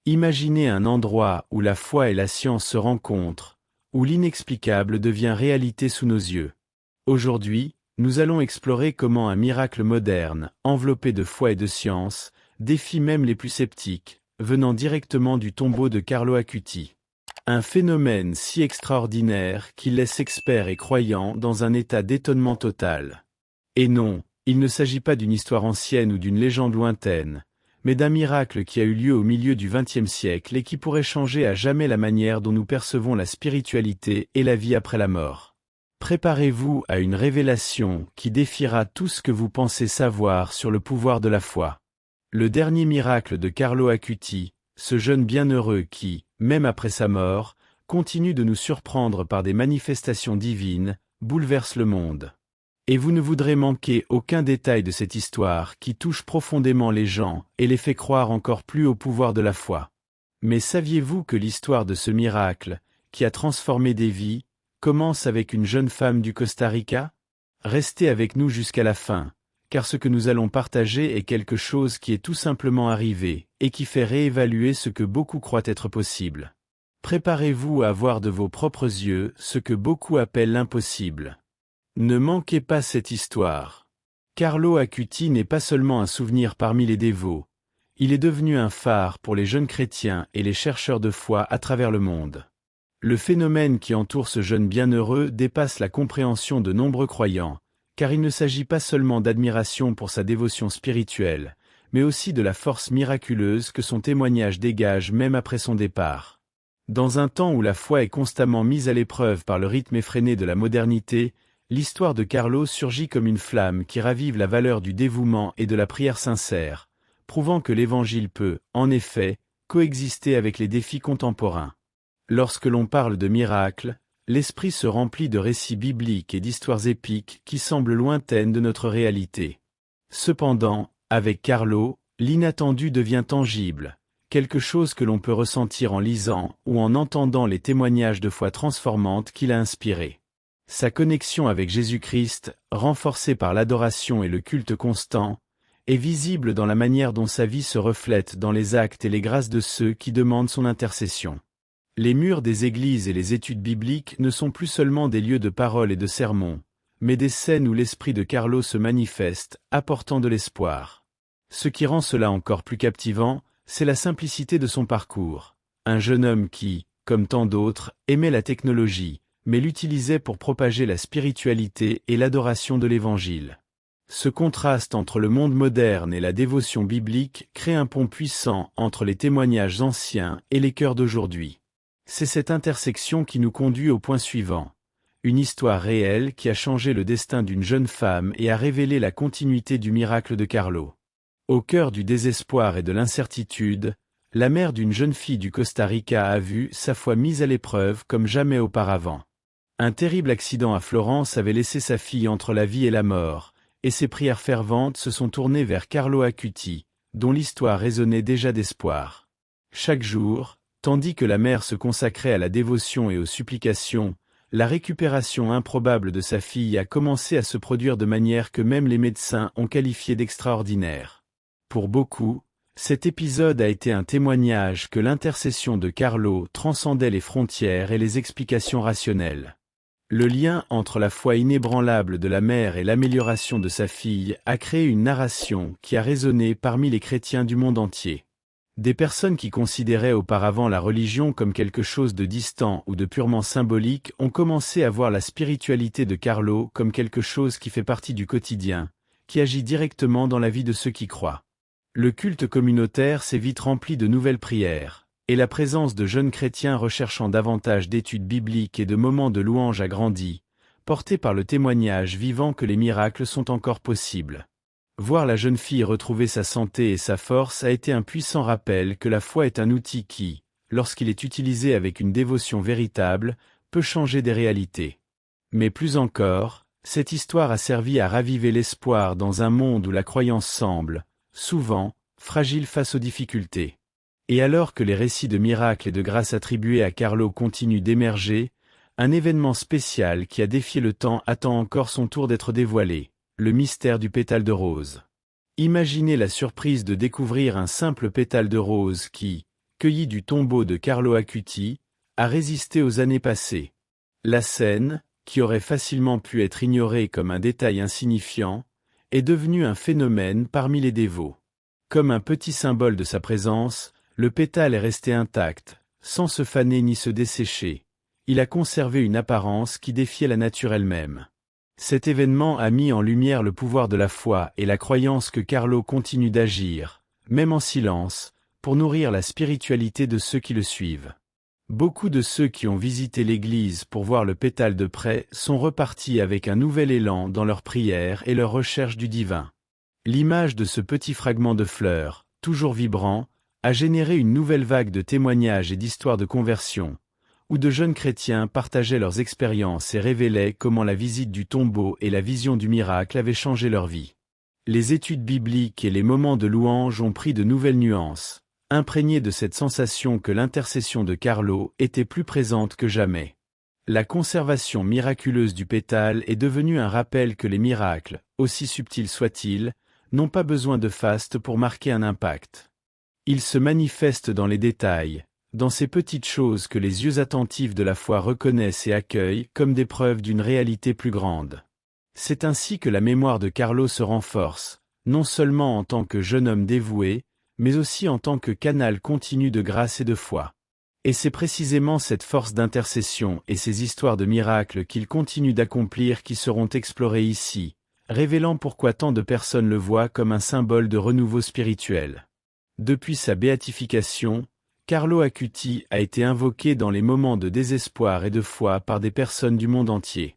Imaginez un endroit où la foi et la science se rencontrent, où l'inexplicable devient réalité sous nos yeux. Aujourd'hui, nous allons explorer comment un miracle moderne, enveloppé de foi et de science, défie même les plus sceptiques, venant directement du tombeau de Carlo Acuti. Un phénomène si extraordinaire qu'il laisse experts et croyants dans un état d'étonnement total. Et non, il ne s'agit pas d'une histoire ancienne ou d'une légende lointaine, mais d'un miracle qui a eu lieu au milieu du XXe siècle et qui pourrait changer à jamais la manière dont nous percevons la spiritualité et la vie après la mort. Préparez-vous à une révélation qui défiera tout ce que vous pensez savoir sur le pouvoir de la foi. Le dernier miracle de Carlo Acuti, ce jeune bienheureux qui, même après sa mort, continue de nous surprendre par des manifestations divines, bouleverse le monde. Et vous ne voudrez manquer aucun détail de cette histoire qui touche profondément les gens et les fait croire encore plus au pouvoir de la foi. Mais saviez-vous que l'histoire de ce miracle, qui a transformé des vies, commence avec une jeune femme du Costa Rica? Restez avec nous jusqu'à la fin, car ce que nous allons partager est quelque chose qui est tout simplement arrivé, et qui fait réévaluer ce que beaucoup croient être possible. Préparez-vous à voir de vos propres yeux ce que beaucoup appellent l'impossible. Ne manquez pas cette histoire. Carlo Acuti n'est pas seulement un souvenir parmi les dévots, il est devenu un phare pour les jeunes chrétiens et les chercheurs de foi à travers le monde. Le phénomène qui entoure ce jeune bienheureux dépasse la compréhension de nombreux croyants, car il ne s'agit pas seulement d'admiration pour sa dévotion spirituelle, mais aussi de la force miraculeuse que son témoignage dégage même après son départ. Dans un temps où la foi est constamment mise à l'épreuve par le rythme effréné de la modernité, l'histoire de Carlo surgit comme une flamme qui ravive la valeur du dévouement et de la prière sincère, prouvant que l'Évangile peut, en effet, coexister avec les défis contemporains. Lorsque l'on parle de miracles, l'esprit se remplit de récits bibliques et d'histoires épiques qui semblent lointaines de notre réalité. Cependant, avec Carlo, l'inattendu devient tangible, quelque chose que l'on peut ressentir en lisant ou en entendant les témoignages de foi transformantes qu'il a inspirés. Sa connexion avec Jésus-Christ, renforcée par l'adoration et le culte constant, est visible dans la manière dont sa vie se reflète dans les actes et les grâces de ceux qui demandent son intercession. Les murs des églises et les études bibliques ne sont plus seulement des lieux de parole et de sermons, mais des scènes où l'esprit de Carlo se manifeste, apportant de l'espoir. Ce qui rend cela encore plus captivant, c'est la simplicité de son parcours. Un jeune homme qui, comme tant d'autres, aimait la technologie, mais l'utilisait pour propager la spiritualité et l'adoration de l'Évangile. Ce contraste entre le monde moderne et la dévotion biblique crée un pont puissant entre les témoignages anciens et les cœurs d'aujourd'hui. C'est cette intersection qui nous conduit au point suivant. Une histoire réelle qui a changé le destin d'une jeune femme et a révélé la continuité du miracle de Carlo. Au cœur du désespoir et de l'incertitude, la mère d'une jeune fille du Costa Rica a vu sa foi mise à l'épreuve comme jamais auparavant. Un terrible accident à Florence avait laissé sa fille entre la vie et la mort, et ses prières ferventes se sont tournées vers Carlo Acuti, dont l'histoire résonnait déjà d'espoir. Chaque jour, tandis que la mère se consacrait à la dévotion et aux supplications, la récupération improbable de sa fille a commencé à se produire de manière que même les médecins ont qualifiée d'extraordinaire. Pour beaucoup, cet épisode a été un témoignage que l'intercession de Carlo transcendait les frontières et les explications rationnelles. Le lien entre la foi inébranlable de la mère et l'amélioration de sa fille a créé une narration qui a résonné parmi les chrétiens du monde entier. Des personnes qui considéraient auparavant la religion comme quelque chose de distant ou de purement symbolique ont commencé à voir la spiritualité de Carlo comme quelque chose qui fait partie du quotidien, qui agit directement dans la vie de ceux qui croient. Le culte communautaire s'est vite rempli de nouvelles prières, et la présence de jeunes chrétiens recherchant davantage d'études bibliques et de moments de louange a grandi, portés par le témoignage vivant que les miracles sont encore possibles. Voir la jeune fille retrouver sa santé et sa force a été un puissant rappel que la foi est un outil qui, lorsqu'il est utilisé avec une dévotion véritable, peut changer des réalités. Mais plus encore, cette histoire a servi à raviver l'espoir dans un monde où la croyance semble, souvent, fragile face aux difficultés. Et alors que les récits de miracles et de grâce attribués à Carlo continuent d'émerger, un événement spécial qui a défié le temps attend encore son tour d'être dévoilé, le mystère du pétale de rose. Imaginez la surprise de découvrir un simple pétale de rose qui, cueilli du tombeau de Carlo Acuti, a résisté aux années passées. La scène, qui aurait facilement pu être ignorée comme un détail insignifiant, est devenue un phénomène parmi les dévots. Comme un petit symbole de sa présence, le pétale est resté intact, sans se faner ni se dessécher. Il a conservé une apparence qui défiait la nature elle-même. Cet événement a mis en lumière le pouvoir de la foi et la croyance que Carlo continue d'agir, même en silence, pour nourrir la spiritualité de ceux qui le suivent. Beaucoup de ceux qui ont visité l'église pour voir le pétale de près sont repartis avec un nouvel élan dans leur prière et leur recherche du divin. L'image de ce petit fragment de fleurs, toujours vibrant, a généré une nouvelle vague de témoignages et d'histoires de conversion, où de jeunes chrétiens partageaient leurs expériences et révélaient comment la visite du tombeau et la vision du miracle avaient changé leur vie. Les études bibliques et les moments de louange ont pris de nouvelles nuances, imprégnées de cette sensation que l'intercession de Carlo était plus présente que jamais. La conservation miraculeuse du pétale est devenue un rappel que les miracles, aussi subtils soient-ils, n'ont pas besoin de faste pour marquer un impact. Ils se manifestent dans les détails, dans ces petites choses que les yeux attentifs de la foi reconnaissent et accueillent comme des preuves d'une réalité plus grande. C'est ainsi que la mémoire de Carlo se renforce, non seulement en tant que jeune homme dévoué, mais aussi en tant que canal continu de grâce et de foi. Et c'est précisément cette force d'intercession et ces histoires de miracles qu'il continue d'accomplir qui seront explorées ici, révélant pourquoi tant de personnes le voient comme un symbole de renouveau spirituel. Depuis sa béatification, Carlo Acuti a été invoqué dans les moments de désespoir et de foi par des personnes du monde entier.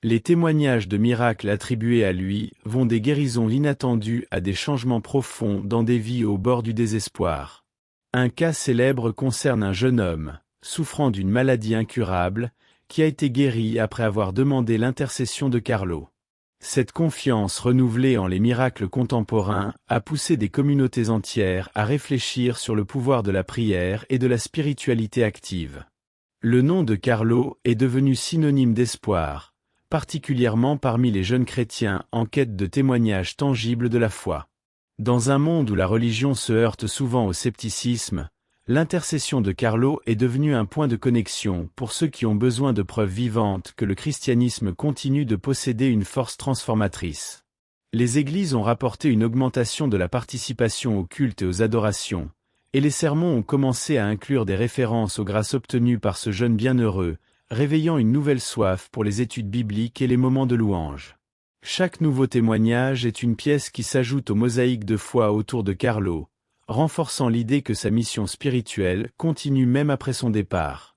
Les témoignages de miracles attribués à lui vont des guérisons inattendues à des changements profonds dans des vies au bord du désespoir. Un cas célèbre concerne un jeune homme, souffrant d'une maladie incurable, qui a été guéri après avoir demandé l'intercession de Carlo. Cette confiance renouvelée en les miracles contemporains a poussé des communautés entières à réfléchir sur le pouvoir de la prière et de la spiritualité active. Le nom de Carlo est devenu synonyme d'espoir, particulièrement parmi les jeunes chrétiens en quête de témoignages tangibles de la foi. Dans un monde où la religion se heurte souvent au scepticisme, l'intercession de Carlo est devenue un point de connexion pour ceux qui ont besoin de preuves vivantes que le christianisme continue de posséder une force transformatrice. Les églises ont rapporté une augmentation de la participation aux cultes et aux adorations, et les sermons ont commencé à inclure des références aux grâces obtenues par ce jeune bienheureux, réveillant une nouvelle soif pour les études bibliques et les moments de louange. Chaque nouveau témoignage est une pièce qui s'ajoute aux mosaïques de foi autour de Carlo, renforçant l'idée que sa mission spirituelle continue même après son départ.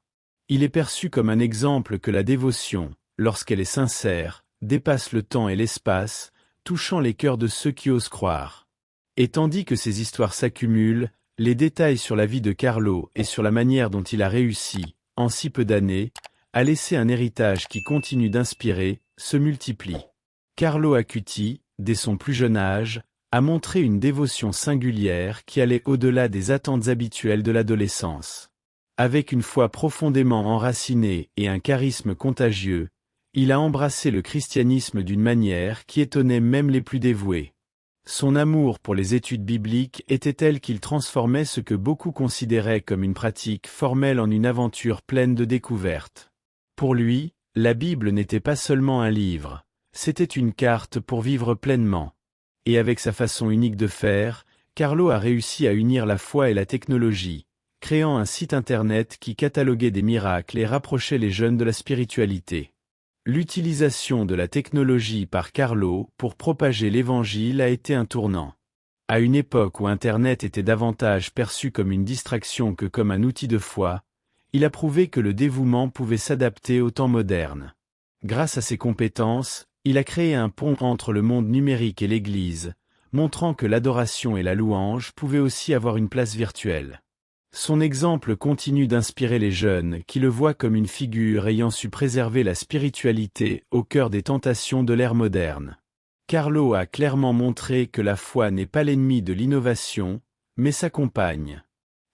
Il est perçu comme un exemple que la dévotion, lorsqu'elle est sincère, dépasse le temps et l'espace, touchant les cœurs de ceux qui osent croire. Et tandis que ces histoires s'accumulent, les détails sur la vie de Carlo et sur la manière dont il a réussi, en si peu d'années, à laisser un héritage qui continue d'inspirer, se multiplient. Carlo Acuti, dès son plus jeune âge, a montré une dévotion singulière qui allait au-delà des attentes habituelles de l'adolescence. Avec une foi profondément enracinée et un charisme contagieux, il a embrassé le christianisme d'une manière qui étonnait même les plus dévoués. Son amour pour les études bibliques était tel qu'il transformait ce que beaucoup considéraient comme une pratique formelle en une aventure pleine de découvertes. Pour lui, la Bible n'était pas seulement un livre, c'était une carte pour vivre pleinement. Et avec sa façon unique de faire, Carlo a réussi à unir la foi et la technologie, créant un site internet qui cataloguait des miracles et rapprochait les jeunes de la spiritualité. L'utilisation de la technologie par Carlo pour propager l'Évangile a été un tournant. À une époque où Internet était davantage perçu comme une distraction que comme un outil de foi, il a prouvé que le dévouement pouvait s'adapter au temps moderne. Grâce à ses compétences, il a créé un pont entre le monde numérique et l'Église, montrant que l'adoration et la louange pouvaient aussi avoir une place virtuelle. Son exemple continue d'inspirer les jeunes qui le voient comme une figure ayant su préserver la spiritualité au cœur des tentations de l'ère moderne. Carlo a clairement montré que la foi n'est pas l'ennemi de l'innovation, mais sa compagne.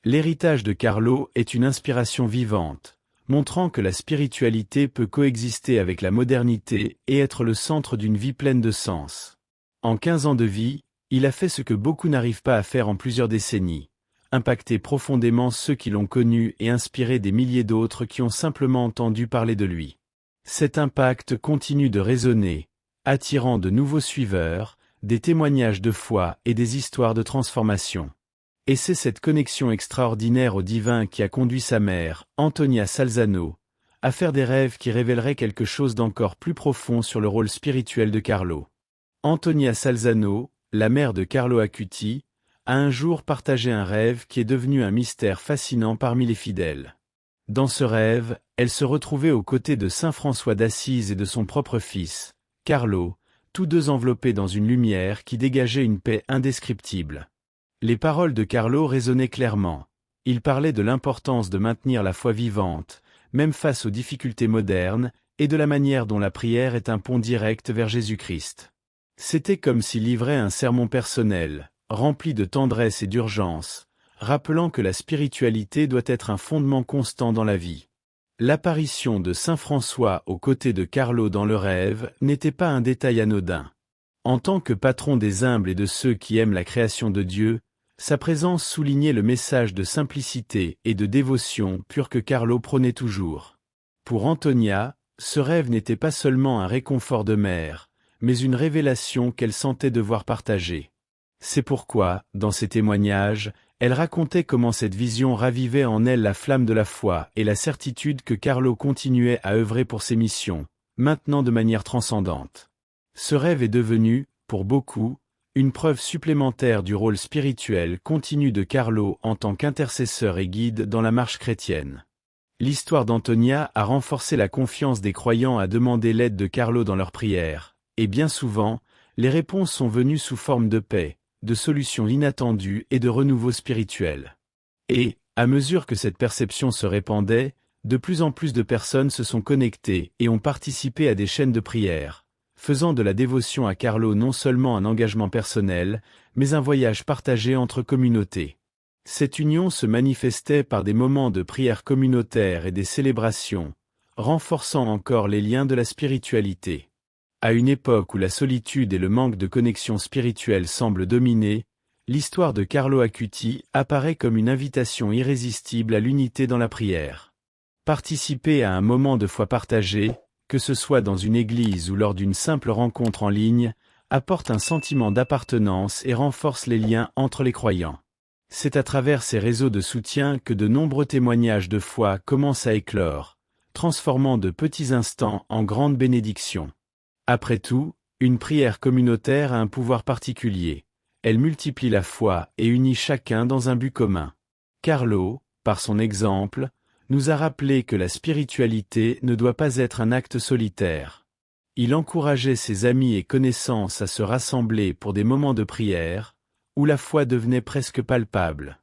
L'héritage de Carlo est une inspiration vivante, montrant que la spiritualité peut coexister avec la modernité et être le centre d'une vie pleine de sens. En 15 ans de vie, il a fait ce que beaucoup n'arrivent pas à faire en plusieurs décennies, impacté profondément ceux qui l'ont connu et inspiré des milliers d'autres qui ont simplement entendu parler de lui. Cet impact continue de résonner, attirant de nouveaux suiveurs, des témoignages de foi et des histoires de transformation. Et c'est cette connexion extraordinaire au divin qui a conduit sa mère, Antonia Salzano, à faire des rêves qui révéleraient quelque chose d'encore plus profond sur le rôle spirituel de Carlo. Antonia Salzano, la mère de Carlo Acuti, a un jour partagé un rêve qui est devenu un mystère fascinant parmi les fidèles. Dans ce rêve, elle se retrouvait aux côtés de saint François d'Assise et de son propre fils, Carlo, tous deux enveloppés dans une lumière qui dégageait une paix indescriptible. Les paroles de Carlo résonnaient clairement. Il parlait de l'importance de maintenir la foi vivante, même face aux difficultés modernes, et de la manière dont la prière est un pont direct vers Jésus-Christ. C'était comme s'il livrait un sermon personnel, rempli de tendresse et d'urgence, rappelant que la spiritualité doit être un fondement constant dans la vie. L'apparition de saint François aux côtés de Carlo dans le rêve n'était pas un détail anodin. En tant que patron des humbles et de ceux qui aiment la création de Dieu, sa présence soulignait le message de simplicité et de dévotion pure que Carlo prônait toujours. Pour Antonia, ce rêve n'était pas seulement un réconfort de mère, mais une révélation qu'elle sentait devoir partager. C'est pourquoi, dans ses témoignages, elle racontait comment cette vision ravivait en elle la flamme de la foi et la certitude que Carlo continuait à œuvrer pour ses missions, maintenant de manière transcendante. Ce rêve est devenu, pour beaucoup, une preuve supplémentaire du rôle spirituel continu de Carlo en tant qu'intercesseur et guide dans la marche chrétienne. L'histoire d'Antonia a renforcé la confiance des croyants à demander l'aide de Carlo dans leurs prières, et bien souvent, les réponses sont venues sous forme de paix, de solutions inattendues et de renouveau spirituel. Et, à mesure que cette perception se répandait, de plus en plus de personnes se sont connectées et ont participé à des chaînes de prière, faisant de la dévotion à Carlo non seulement un engagement personnel, mais un voyage partagé entre communautés. Cette union se manifestait par des moments de prière communautaire et des célébrations, renforçant encore les liens de la spiritualité. À une époque où la solitude et le manque de connexion spirituelle semblent dominer, l'histoire de Carlo Acuti apparaît comme une invitation irrésistible à l'unité dans la prière. Participer à un moment de foi partagé, que ce soit dans une église ou lors d'une simple rencontre en ligne, apporte un sentiment d'appartenance et renforce les liens entre les croyants. C'est à travers ces réseaux de soutien que de nombreux témoignages de foi commencent à éclore, transformant de petits instants en grandes bénédictions. Après tout, une prière communautaire a un pouvoir particulier. Elle multiplie la foi et unit chacun dans un but commun. Carlo, par son exemple, nous a rappelé que la spiritualité ne doit pas être un acte solitaire. Il encourageait ses amis et connaissances à se rassembler pour des moments de prière, où la foi devenait presque palpable.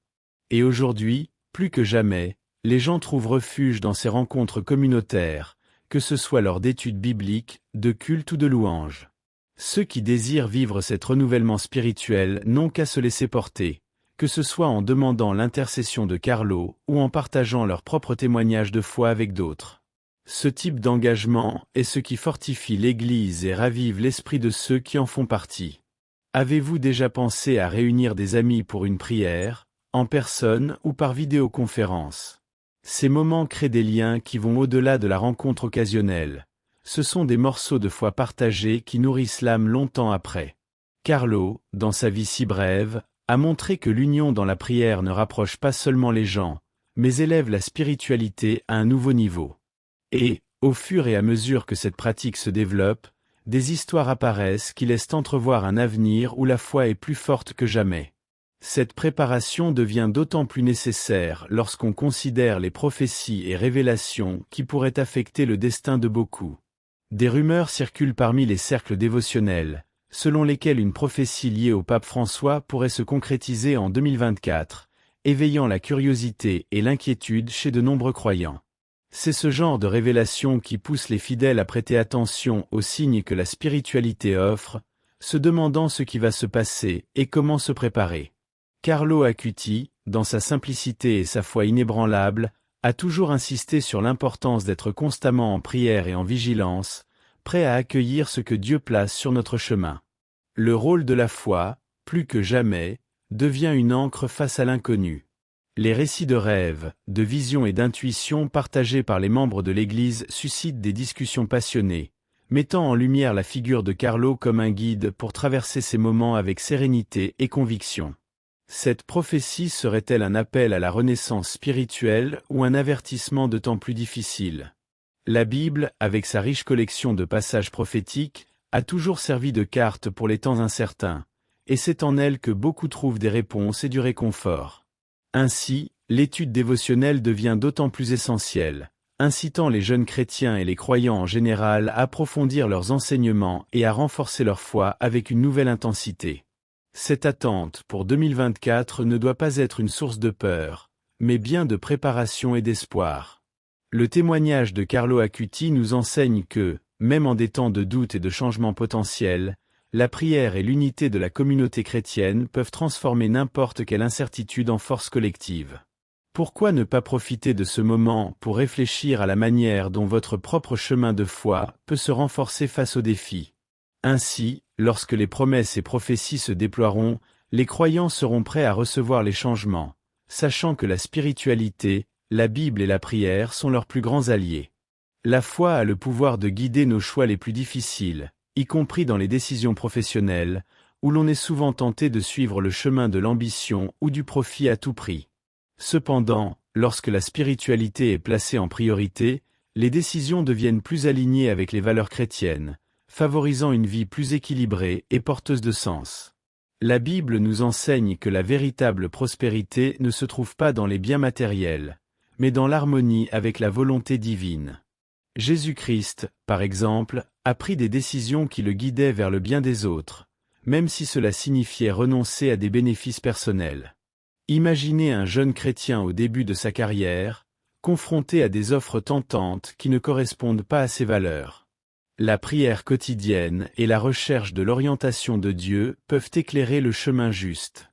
Et aujourd'hui, plus que jamais, les gens trouvent refuge dans ces rencontres communautaires, que ce soit lors d'études bibliques, de culte ou de louanges. Ceux qui désirent vivre cet renouvellement spirituel n'ont qu'à se laisser porter, que ce soit en demandant l'intercession de Carlo ou en partageant leur propre témoignage de foi avec d'autres. Ce type d'engagement est ce qui fortifie l'Église et ravive l'esprit de ceux qui en font partie. Avez-vous déjà pensé à réunir des amis pour une prière, en personne ou par vidéoconférence? Ces moments créent des liens qui vont au-delà de la rencontre occasionnelle. Ce sont des morceaux de foi partagés qui nourrissent l'âme longtemps après. Carlo, dans sa vie si brève, a montré que l'union dans la prière ne rapproche pas seulement les gens, mais élève la spiritualité à un nouveau niveau. Et, au fur et à mesure que cette pratique se développe, des histoires apparaissent qui laissent entrevoir un avenir où la foi est plus forte que jamais. Cette préparation devient d'autant plus nécessaire lorsqu'on considère les prophéties et révélations qui pourraient affecter le destin de beaucoup. Des rumeurs circulent parmi les cercles dévotionnels, selon lesquelles une prophétie liée au pape François pourrait se concrétiser en 2024, éveillant la curiosité et l'inquiétude chez de nombreux croyants. C'est ce genre de révélation qui pousse les fidèles à prêter attention aux signes que la spiritualité offre, se demandant ce qui va se passer et comment se préparer. Carlo Acuti, dans sa simplicité et sa foi inébranlable, a toujours insisté sur l'importance d'être constamment en prière et en vigilance, prêt à accueillir ce que Dieu place sur notre chemin. Le rôle de la foi, plus que jamais, devient une ancre face à l'inconnu. Les récits de rêves, de visions et d'intuitions partagés par les membres de l'Église suscitent des discussions passionnées, mettant en lumière la figure de Carlo comme un guide pour traverser ces moments avec sérénité et conviction. Cette prophétie serait-elle un appel à la renaissance spirituelle ou un avertissement de temps plus difficiles? La Bible, avec sa riche collection de passages prophétiques, a toujours servi de carte pour les temps incertains, et c'est en elle que beaucoup trouvent des réponses et du réconfort. Ainsi, l'étude dévotionnelle devient d'autant plus essentielle, incitant les jeunes chrétiens et les croyants en général à approfondir leurs enseignements et à renforcer leur foi avec une nouvelle intensité. Cette attente pour 2024 ne doit pas être une source de peur, mais bien de préparation et d'espoir. Le témoignage de Carlo Acuti nous enseigne que, même en des temps de doute et de changement potentiel, la prière et l'unité de la communauté chrétienne peuvent transformer n'importe quelle incertitude en force collective. Pourquoi ne pas profiter de ce moment pour réfléchir à la manière dont votre propre chemin de foi peut se renforcer face aux défis? Ainsi, lorsque les promesses et prophéties se déploieront, les croyants seront prêts à recevoir les changements, sachant que la spiritualité, la Bible et la prière sont leurs plus grands alliés. La foi a le pouvoir de guider nos choix les plus difficiles, y compris dans les décisions professionnelles, où l'on est souvent tenté de suivre le chemin de l'ambition ou du profit à tout prix. Cependant, lorsque la spiritualité est placée en priorité, les décisions deviennent plus alignées avec les valeurs chrétiennes, favorisant une vie plus équilibrée et porteuse de sens. La Bible nous enseigne que la véritable prospérité ne se trouve pas dans les biens matériels, mais dans l'harmonie avec la volonté divine. Jésus-Christ, par exemple, a pris des décisions qui le guidaient vers le bien des autres, même si cela signifiait renoncer à des bénéfices personnels. Imaginez un jeune chrétien au début de sa carrière, confronté à des offres tentantes qui ne correspondent pas à ses valeurs. La prière quotidienne et la recherche de l'orientation de Dieu peuvent éclairer le chemin juste.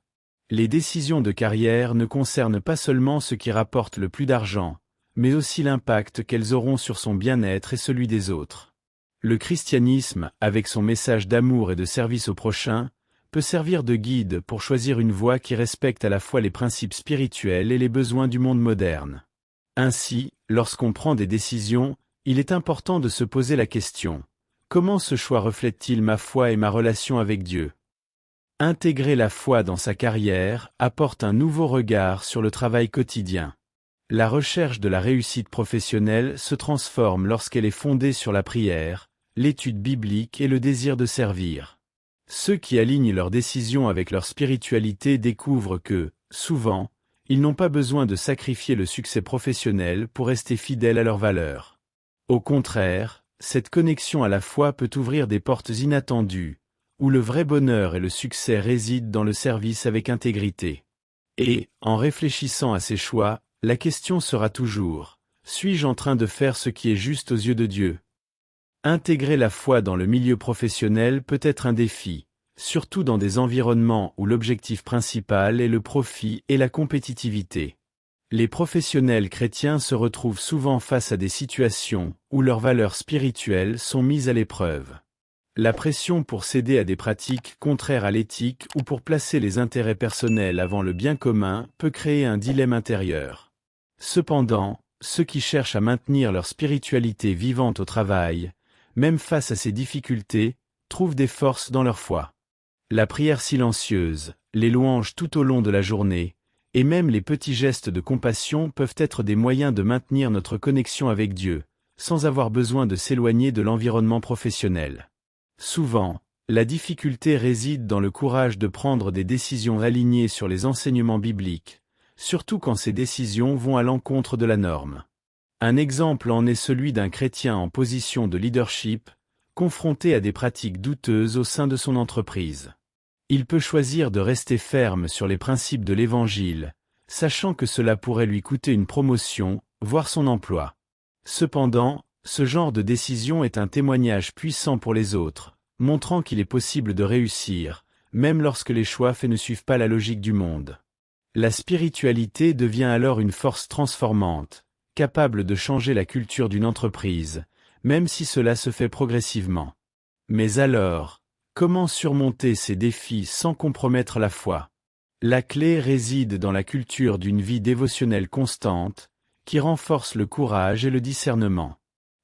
Les décisions de carrière ne concernent pas seulement ce qui rapporte le plus d'argent, mais aussi l'impact qu'elles auront sur son bien-être et celui des autres. Le christianisme, avec son message d'amour et de service au prochain, peut servir de guide pour choisir une voie qui respecte à la fois les principes spirituels et les besoins du monde moderne. Ainsi, lorsqu'on prend des décisions, il est important de se poser la question: comment ce choix reflète-t-il ma foi et ma relation avec Dieu? Intégrer la foi dans sa carrière apporte un nouveau regard sur le travail quotidien. La recherche de la réussite professionnelle se transforme lorsqu'elle est fondée sur la prière, l'étude biblique et le désir de servir. Ceux qui alignent leurs décisions avec leur spiritualité découvrent que, souvent, ils n'ont pas besoin de sacrifier le succès professionnel pour rester fidèles à leurs valeurs. Au contraire, cette connexion à la foi peut ouvrir des portes inattendues, où le vrai bonheur et le succès résident dans le service avec intégrité. Et, en réfléchissant à ces choix, la question sera toujours: suis-je en train de faire ce qui est juste aux yeux de Dieu? Intégrer la foi dans le milieu professionnel peut être un défi, surtout dans des environnements où l'objectif principal est le profit et la compétitivité. Les professionnels chrétiens se retrouvent souvent face à des situations où leurs valeurs spirituelles sont mises à l'épreuve. La pression pour céder à des pratiques contraires à l'éthique ou pour placer les intérêts personnels avant le bien commun peut créer un dilemme intérieur. Cependant, ceux qui cherchent à maintenir leur spiritualité vivante au travail, même face à ces difficultés, trouvent des forces dans leur foi. La prière silencieuse, les louanges tout au long de la journée, et même les petits gestes de compassion peuvent être des moyens de maintenir notre connexion avec Dieu, sans avoir besoin de s'éloigner de l'environnement professionnel. Souvent, la difficulté réside dans le courage de prendre des décisions alignées sur les enseignements bibliques, surtout quand ces décisions vont à l'encontre de la norme. Un exemple en est celui d'un chrétien en position de leadership, confronté à des pratiques douteuses au sein de son entreprise. Il peut choisir de rester ferme sur les principes de l'Évangile, sachant que cela pourrait lui coûter une promotion, voire son emploi. Cependant, ce genre de décision est un témoignage puissant pour les autres, montrant qu'il est possible de réussir, même lorsque les choix faits ne suivent pas la logique du monde. La spiritualité devient alors une force transformante, capable de changer la culture d'une entreprise, même si cela se fait progressivement. Mais alors, comment surmonter ces défis sans compromettre la foi? La clé réside dans la culture d'une vie dévotionnelle constante, qui renforce le courage et le discernement.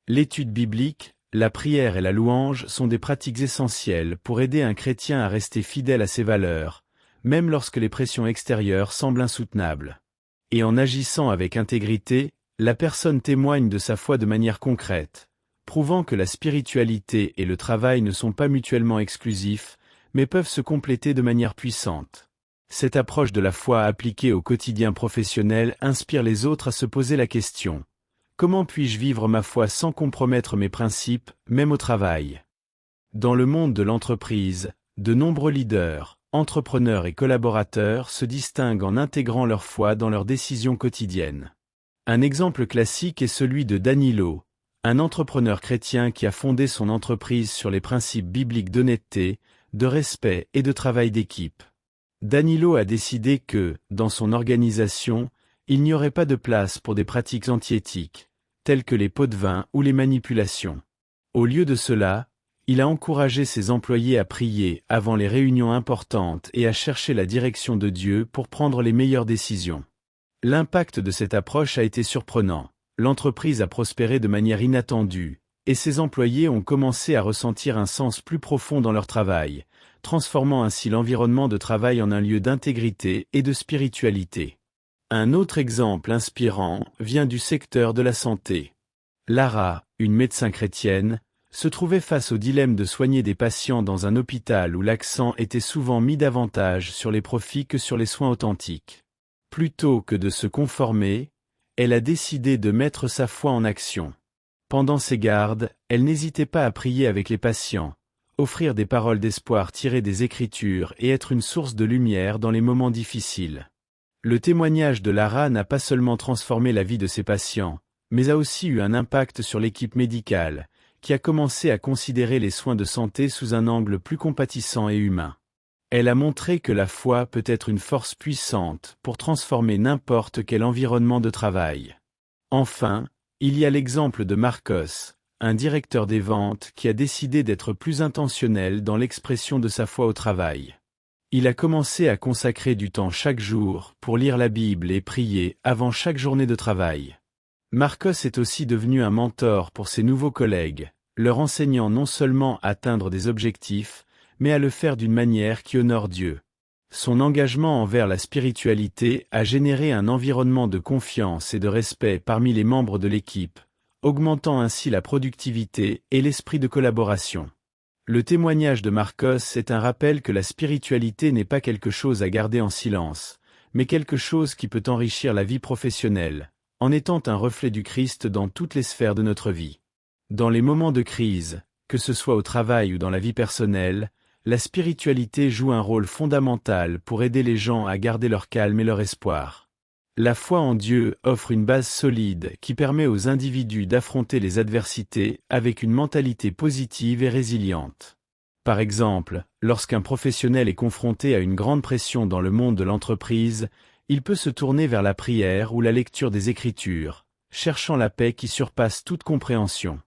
L'étude biblique, la prière et la louange sont des pratiques essentielles pour aider un chrétien à rester fidèle à ses valeurs, même lorsque les pressions extérieures semblent insoutenables. Et en agissant avec intégrité, la personne témoigne de sa foi de manière concrète, prouvant que la spiritualité et le travail ne sont pas mutuellement exclusifs, mais peuvent se compléter de manière puissante. Cette approche de la foi appliquée au quotidien professionnel inspire les autres à se poser la question: comment puis-je vivre ma foi sans compromettre mes principes, même au travail? Dans le monde de l'entreprise, de nombreux leaders, entrepreneurs et collaborateurs se distinguent en intégrant leur foi dans leurs décisions quotidiennes. Un exemple classique est celui de Danilo, un entrepreneur chrétien qui a fondé son entreprise sur les principes bibliques d'honnêteté, de respect et de travail d'équipe. Danilo a décidé que, dans son organisation, il n'y aurait pas de place pour des pratiques antiéthiques, telles que les pots de vin ou les manipulations. Au lieu de cela, il a encouragé ses employés à prier avant les réunions importantes et à chercher la direction de Dieu pour prendre les meilleures décisions. L'impact de cette approche a été surprenant. L'entreprise a prospéré de manière inattendue, et ses employés ont commencé à ressentir un sens plus profond dans leur travail, transformant ainsi l'environnement de travail en un lieu d'intégrité et de spiritualité. Un autre exemple inspirant vient du secteur de la santé. Lara, une médecin chrétienne, se trouvait face au dilemme de soigner des patients dans un hôpital où l'accent était souvent mis davantage sur les profits que sur les soins authentiques. Plutôt que de se conformer, elle a décidé de mettre sa foi en action. Pendant ses gardes, elle n'hésitait pas à prier avec les patients, offrir des paroles d'espoir tirées des Écritures et être une source de lumière dans les moments difficiles. Le témoignage de Lara n'a pas seulement transformé la vie de ses patients, mais a aussi eu un impact sur l'équipe médicale, qui a commencé à considérer les soins de santé sous un angle plus compatissant et humain. Elle a montré que la foi peut être une force puissante pour transformer n'importe quel environnement de travail. Enfin, il y a l'exemple de Marcos, un directeur des ventes qui a décidé d'être plus intentionnel dans l'expression de sa foi au travail. Il a commencé à consacrer du temps chaque jour pour lire la Bible et prier avant chaque journée de travail. Marcos est aussi devenu un mentor pour ses nouveaux collègues, leur enseignant non seulement à atteindre des objectifs, mais à le faire d'une manière qui honore Dieu. Son engagement envers la spiritualité a généré un environnement de confiance et de respect parmi les membres de l'équipe, augmentant ainsi la productivité et l'esprit de collaboration. Le témoignage de Marcos est un rappel que la spiritualité n'est pas quelque chose à garder en silence, mais quelque chose qui peut enrichir la vie professionnelle, en étant un reflet du Christ dans toutes les sphères de notre vie. Dans les moments de crise, que ce soit au travail ou dans la vie personnelle, la spiritualité joue un rôle fondamental pour aider les gens à garder leur calme et leur espoir. La foi en Dieu offre une base solide qui permet aux individus d'affronter les adversités avec une mentalité positive et résiliente. Par exemple, lorsqu'un professionnel est confronté à une grande pression dans le monde de l'entreprise, il peut se tourner vers la prière ou la lecture des Écritures, cherchant la paix qui surpasse toute compréhension.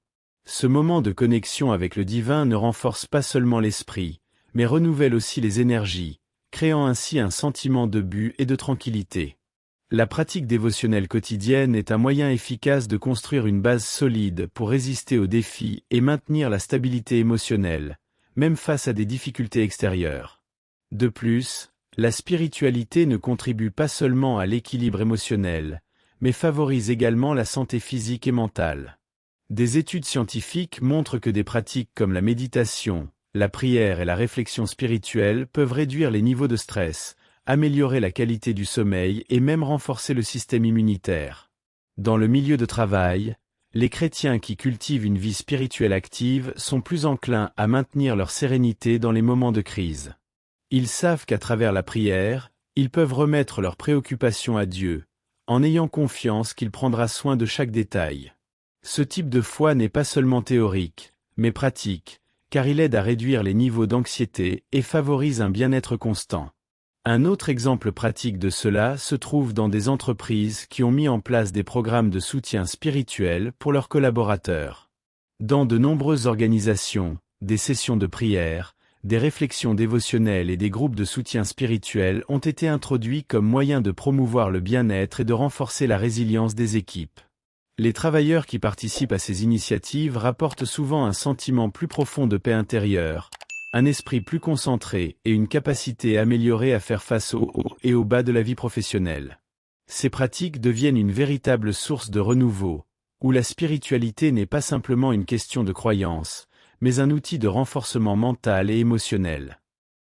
Ce moment de connexion avec le divin ne renforce pas seulement l'esprit, mais renouvelle aussi les énergies, créant ainsi un sentiment de but et de tranquillité. La pratique dévotionnelle quotidienne est un moyen efficace de construire une base solide pour résister aux défis et maintenir la stabilité émotionnelle, même face à des difficultés extérieures. De plus, la spiritualité ne contribue pas seulement à l'équilibre émotionnel, mais favorise également la santé physique et mentale. Des études scientifiques montrent que des pratiques comme la méditation, la prière et la réflexion spirituelle peuvent réduire les niveaux de stress, améliorer la qualité du sommeil et même renforcer le système immunitaire. Dans le milieu de travail, les chrétiens qui cultivent une vie spirituelle active sont plus enclins à maintenir leur sérénité dans les moments de crise. Ils savent qu'à travers la prière, ils peuvent remettre leurs préoccupations à Dieu, en ayant confiance qu'il prendra soin de chaque détail. Ce type de foi n'est pas seulement théorique, mais pratique, car il aide à réduire les niveaux d'anxiété et favorise un bien-être constant. Un autre exemple pratique de cela se trouve dans des entreprises qui ont mis en place des programmes de soutien spirituel pour leurs collaborateurs. Dans de nombreuses organisations, des sessions de prière, des réflexions dévotionnelles et des groupes de soutien spirituel ont été introduits comme moyen de promouvoir le bien-être et de renforcer la résilience des équipes. Les travailleurs qui participent à ces initiatives rapportent souvent un sentiment plus profond de paix intérieure, un esprit plus concentré et une capacité améliorée à faire face aux hauts et aux bas de la vie professionnelle. Ces pratiques deviennent une véritable source de renouveau, où la spiritualité n'est pas simplement une question de croyance, mais un outil de renforcement mental et émotionnel.